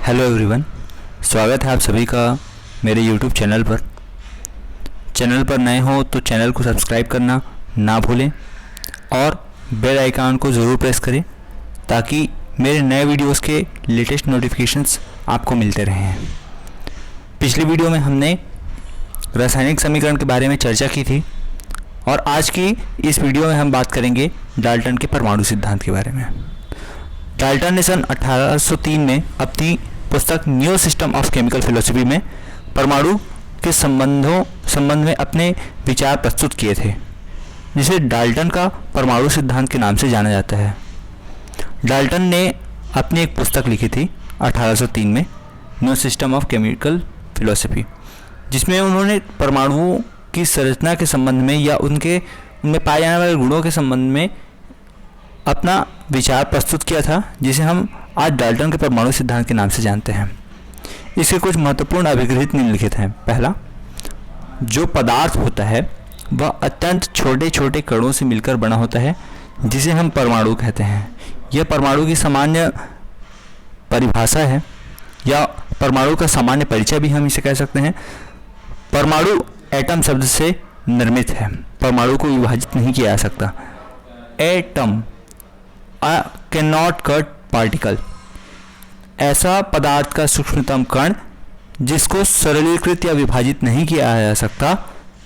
Hello everyone, स्वागत है आप सभी का मेरे यूट्यूब चैनल पर। चैनल पर नए हो तो चैनल को सब्सक्राइब करना ना भूलें और बेल आइकन को ज़रूर प्रेस करें ताकि मेरे नए वीडियोस के लेटेस्ट नोटिफिकेशंस आपको मिलते रहें। पिछली वीडियो में हमने रासायनिक समीकरण के बारे में चर्चा की थी और आज की इस वीडियो में हम बात करेंगे डाल्टन के परमाणु सिद्धांत के बारे में। डाल्टन ने सन 1803 में अपनी पुस्तक new system of chemical philosophy में परमाणु के संबंध में अपने विचार प्रस्तुत किए थे, जिसे डाल्टन का परमाणु सिद्धांत के नाम से जाना जाता है। डाल्टन ने अपनी एक पुस्तक लिखी थी 1803 में, new system of chemical philosophy, जिसमें उन्होंने परमाणुओं की संरचना के संबंध में या उनमें पाए जाने वाले गुणों के संबंध में अपना विचार प्रस्तुत किया था, जिसे हम आज डाल्टन के परमाणु सिद्धांत के नाम से जानते हैं। इसके कुछ महत्वपूर्ण अभिग्रहित निम्नलिखित हैं। पहला, जो पदार्थ होता है वह अत्यंत छोटे छोटे कणों से मिलकर बना होता है, जिसे हम परमाणु कहते हैं। यह परमाणु की सामान्य परिभाषा है या परमाणु का सामान्य परिचय भी हम इसे कह सकते हैं। परमाणु एटम शब्द से निर्मित है। परमाणु को विभाजित नहीं किया जा सकता। Atom can not cut particle, ऐसा पदार्थ का सूक्ष्मतम कण जिसको सरलीकृत या विभाजित नहीं किया जा सकता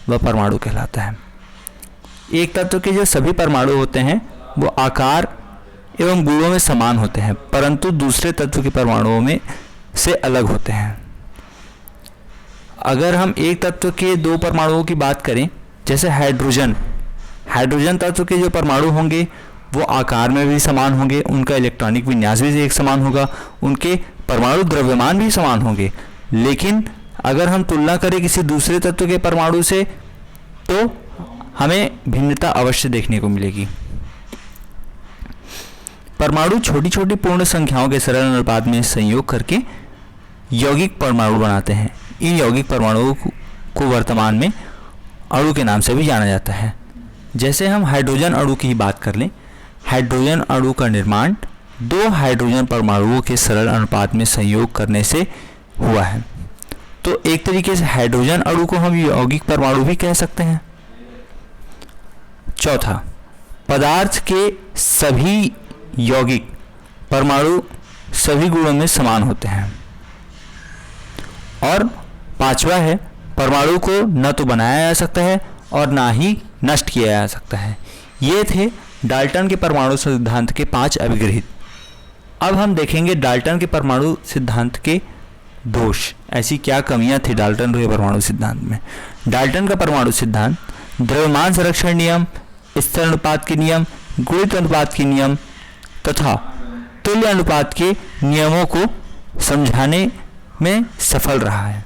वह परमाणु कहलाता है। एक तत्व के जो सभी परमाणु होते हैं वो आकार एवं गुणों में समान होते हैं, परंतु दूसरे तत्व के परमाणुओं में से अलग होते हैं। अगर हम एक तत्व के दो परमाणुओं की बात करें, जैसे हाइड्रोजन तत्व के जो परमाणु होंगे वो आकार में भी समान होंगे, उनका इलेक्ट्रॉनिक विन्यास भी एक समान होगा, उनके परमाणु द्रव्यमान भी समान होंगे। लेकिन अगर हम तुलना करें किसी दूसरे तत्व के परमाणु से तो हमें भिन्नता अवश्य देखने को मिलेगी। परमाणु छोटी छोटी पूर्ण संख्याओं के सरल अनुपात में संयोग करके यौगिक परमाणु बनाते हैं। इन यौगिक परमाणुओं को वर्तमान में अणु के नाम से भी जाना जाता है। जैसे हम हाइड्रोजन अणु की ही बात कर लें, हाइड्रोजन अणु का निर्माण दो हाइड्रोजन परमाणुओं के सरल अनुपात में संयोग करने से हुआ है। तो एक तरीके से हाइड्रोजन अणु को हम यौगिक परमाणु भी कह सकते हैं। चौथा, पदार्थ के सभी यौगिक परमाणु सभी गुणों में समान होते हैं। और पांचवा है, परमाणु को न तो बनाया जा सकता है और ना ही नष्ट किया जा सकता है। ये थे डाल्टन के परमाणु सिद्धांत के 5 अभिग्रहित। अब हम देखेंगे डाल्टन के परमाणु सिद्धांत के दोष, ऐसी क्या कमियां थी डाल्टन के परमाणु सिद्धांत में। डाल्टन का परमाणु सिद्धांत द्रव्यमान संरक्षण नियम, स्तर अनुपात के नियम, गुणित अनुपात के नियम तथा तुल्य अनुपात के नियमों को समझाने में सफल रहा है,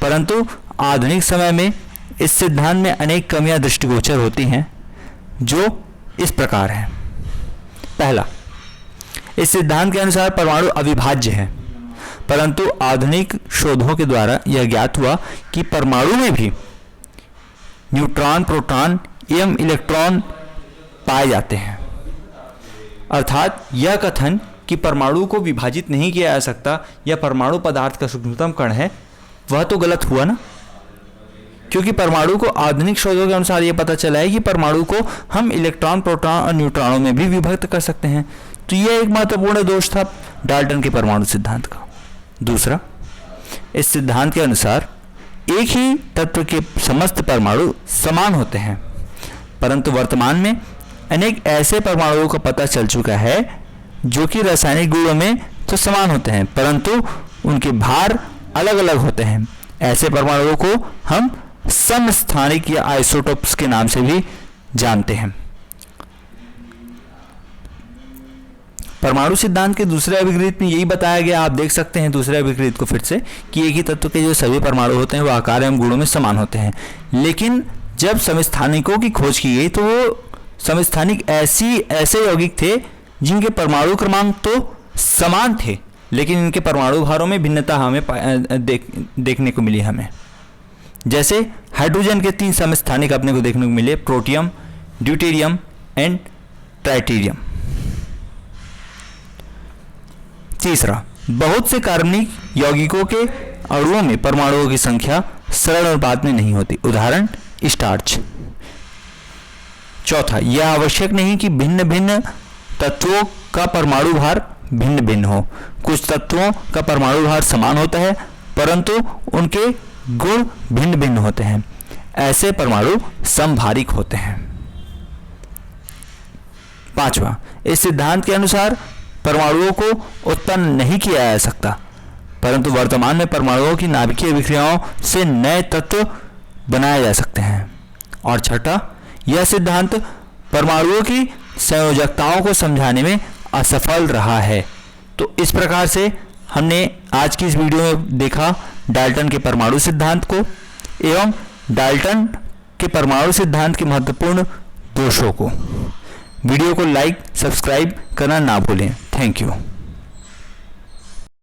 परंतु आधुनिक समय में इस सिद्धांत में अनेक कमियां दृष्टिगोचर होती हैं, जो इस प्रकार हैं। पहला, इस सिद्धांत के अनुसार परमाणु अविभाज्य है, परंतु आधुनिक शोधों के द्वारा यह ज्ञात हुआ कि परमाणु में भी न्यूट्रॉन, प्रोटॉन एवं इलेक्ट्रॉन पाए जाते हैं। अर्थात यह कथन कि परमाणु को विभाजित नहीं किया जा सकता या परमाणु पदार्थ का सूक्ष्मतम कण है, वह तो गलत हुआ ना, क्योंकि परमाणु को आधुनिक शोधों के अनुसार यह पता चला है कि परमाणु को हम इलेक्ट्रॉन, प्रोटॉन और न्यूट्रॉनों में भी विभक्त कर सकते हैं। तो यह एक महत्वपूर्ण दोष था डाल्टन के परमाणु सिद्धांत का। दूसरा, इस सिद्धांत के अनुसार एक ही तत्व के समस्त परमाणु समान होते हैं, परंतु वर्तमान में अनेक ऐसे परमाणुओं का पता चल चुका है जो कि रासायनिक गुणों में तो समान होते हैं, परंतु उनके भार अलग अलग होते हैं। ऐसे परमाणुओं को हम समस्थानिक या आइसोटोप्स के नाम से भी जानते हैं। परमाणु सिद्धांत के दूसरे अभिग्रहित में यही बताया गया, आप देख सकते हैं दूसरे अभिग्रहित को फिर से, कि एक ही तत्व के जो सभी परमाणु होते हैं वो आकार एवं गुणों में समान होते हैं। लेकिन जब समस्थानिकों की खोज की गई तो वो समस्थानिक ऐसे यौगिक थे जिनके परमाणु क्रमांक तो समान थे, लेकिन इनके परमाणु भारों में भिन्नता हमें देखने को मिली हमें। जैसे हाइड्रोजन के 3 समस्थानिक अपने को देखने को मिले, प्रोटियम, ड्यूटेरियम एंड ट्राइटेरियम। तीसरा, बहुत से कार्बनिक यौगिकों के अणुओं में परमाणुओं की संख्या सरल अनुपात में नहीं होती। उदाहरण स्टार्च। चौथा, यह आवश्यक नहीं कि भिन्न भिन्न तत्वों का परमाणु भार भिन्न भिन्न हो। कुछ तत्वों का परमाणु भार समान होता है परंतु उनके गुण भिन्न भिन्न होते हैं। ऐसे परमाणु समभारिक होते हैं। पांचवा, इस सिद्धांत के अनुसार परमाणुओं को उत्पन्न नहीं किया जा सकता परंतु वर्तमान में परमाणुओं की नाभिकीय विक्रियाओं से नए तत्व बनाए जा सकते हैं। और छठा, यह सिद्धांत परमाणुओं की संयोजकताओं को समझाने में असफल रहा है। तो इस प्रकार से हमने आज की इस वीडियो में देखा डाल्टन के परमाणु सिद्धांत को एवं डाल्टन के परमाणु सिद्धांत के महत्वपूर्ण दोषों को। वीडियो को लाइक सब्सक्राइब करना ना भूलें। Thank you.